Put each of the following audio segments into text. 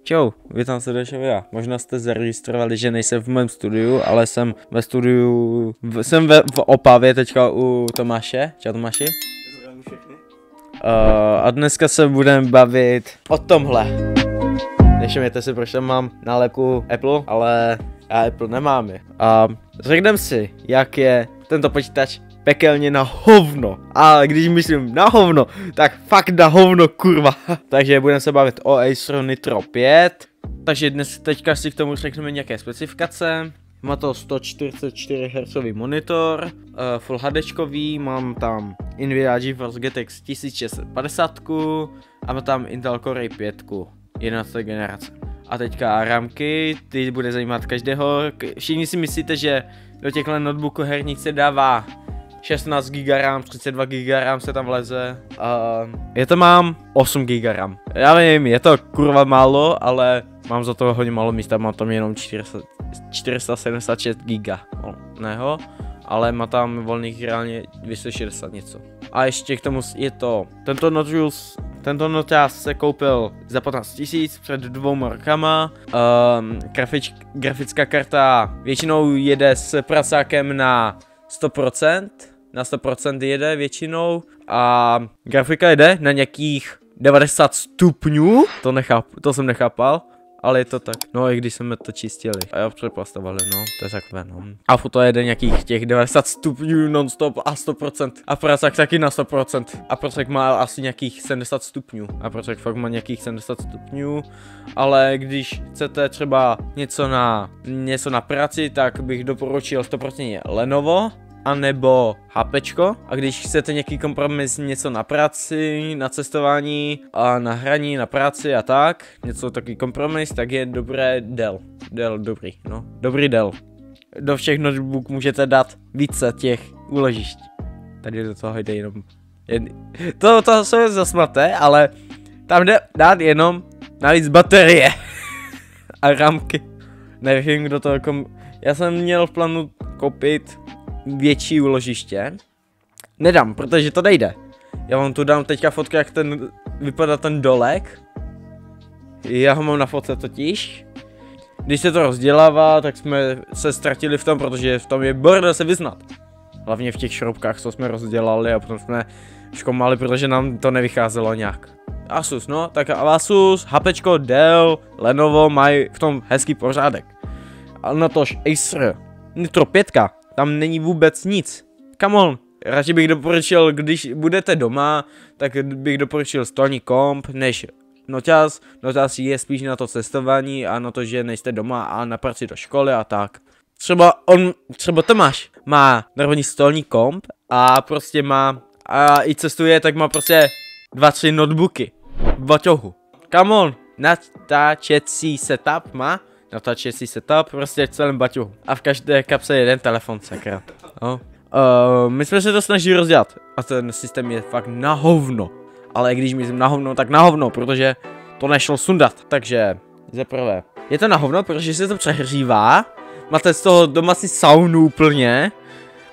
Čau, vítám se do videa. Možná jste zaregistrovali, že nejsem v mém studiu, ale jsem ve studiu, jsem v Opavě teďka u Tomáše. Čau Tomáši. Zdravím všechny. A dneska se budeme bavit o tomhle. Nevšimněte si, proč tam mám nálepku Apple, ale já Apple nemám je. A řekneme si, jak je tento počítač pekelně na hovno. A když myslím na hovno, tak fakt na hovno, kurva. Takže budeme se bavit o Acer Nitro 5. Takže teďka si k tomu řekneme nějaké specifikace. Má to 144 Hz monitor, Full HDčkový, mám tam Nvidia GeForce GTX 1650 a mám tam Intel Core i5, 11. generace. A teďka rámky, ty bude zajímat každého. Všichni si myslíte, že do těchto notebooků herních se dává 16 GB RAM, 32 GB RAM se tam vleze. Je to mám 8 GB RAM. Já vím, je to kurva málo, ale mám za to hodně málo místa, mám tam jenom 476 GB. Neho, ale má tam volných reálně 260 něco. A ještě k tomu je to, tento noťaz se koupil za 15 000 před 2 rokama. Grafická karta většinou jede s prasákem na 100%. Na 100% jede většinou. A grafika jede na nějakých 90 stupňů. To jsem nechápal. Ale je to tak. No i když jsme to čistili. A jo, přeplastovali, no. To je takové, no. A foto jede nějakých těch 90 stupňů non-stop a 100%. A prasák taky na 100%. A prasák má asi nějakých 70 stupňů. A prasák fakt má nějakých 70 stupňů. Ale když chcete třeba něco na práci, tak bych doporučil 100% Lenovo. A nebo HPčko. A když chcete nějaký kompromis, něco na práci, na cestování a na hraní, na práci a tak, něco takový kompromis, tak je dobré Dell. Dell dobrý, no. Dobrý Dell. Do všech notebook můžete dát více těch úložišť. Tady do toho jde jenom... To se zasmaté, ale tam jde dát jenom navíc baterie. A rámky. Nevím, kdo to Já jsem měl v plánu koupit větší úložiště. Nedám, protože to nejde. Já vám tu dám teďka fotku, jak vypadá ten dolek. Já ho mám na fotce totiž. Když se to rozdělává, tak jsme se ztratili v tom, protože v tom je bordel se vyznat. Hlavně v těch šroubkách, co jsme rozdělali a potom jsme škomali, protože nám to nevycházelo nějak. Asus, no, tak Asus, HPčko, Dell, Lenovo mají v tom hezký pořádek. A natož Acer Nitro 5. Tam není vůbec nic. Come on. Radši bych doporučil, když budete doma, tak bych doporučil stolní komp, než noťaz. Noťaz je spíš na to cestování a na to, že nejste doma a na práci do školy a tak. Třeba Tomáš má normální stolní komp a prostě a i cestuje, tak má prostě 2-3 notebooky v baťohu. Come on. Natáčecí setup má. Natáčecí setup prostě v celém baťohu. A v každé kapse jeden telefon, sakra. No. My jsme se to snažili rozdělat. A ten systém je fakt na hovno. Ale když myslím na hovno, tak na hovno, protože to nešlo sundat. Takže, zaprvé. Je to na hovno, protože se to přehřívá. Máte z toho domácí saunu úplně.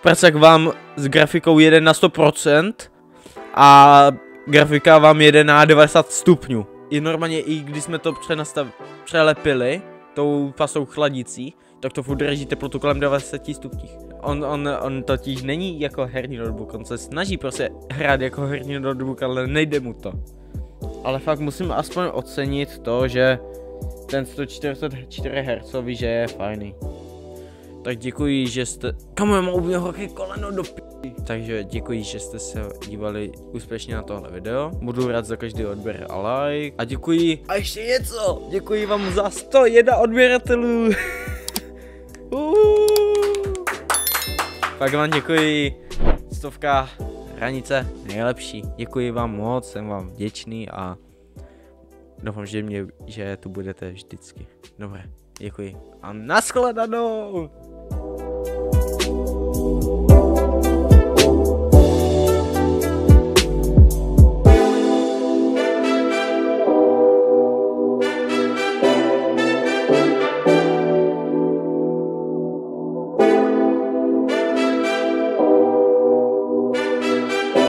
Pracák vám s grafikou jede na 100%. A grafika vám jede na 90 stupňů. I normálně, i když jsme to přelepili tou pasou chladicí, tak to furt drží teplotu kolem 90 stupňů. On totiž není jako herní notebook, on se snaží prostě hrát jako herní notebook, ale nejde mu to. Ale fakt musím aspoň ocenit to, že ten 144 Hz, že je fajný. Tak děkuji, že jste... Kamu, já mám úplně horké koleno do Takže děkuji, že jste se dívali úspěšně na tohle video. Budu rád za každý odběr a like. A děkuji... A ještě něco! Děkuji vám za 101 odběratelů! Pak vám děkuji. 100 hranice nejlepší. Děkuji vám moc, jsem vám vděčný a doufám, že tu budete vždycky. Dobré, děkuji. A nashledanou!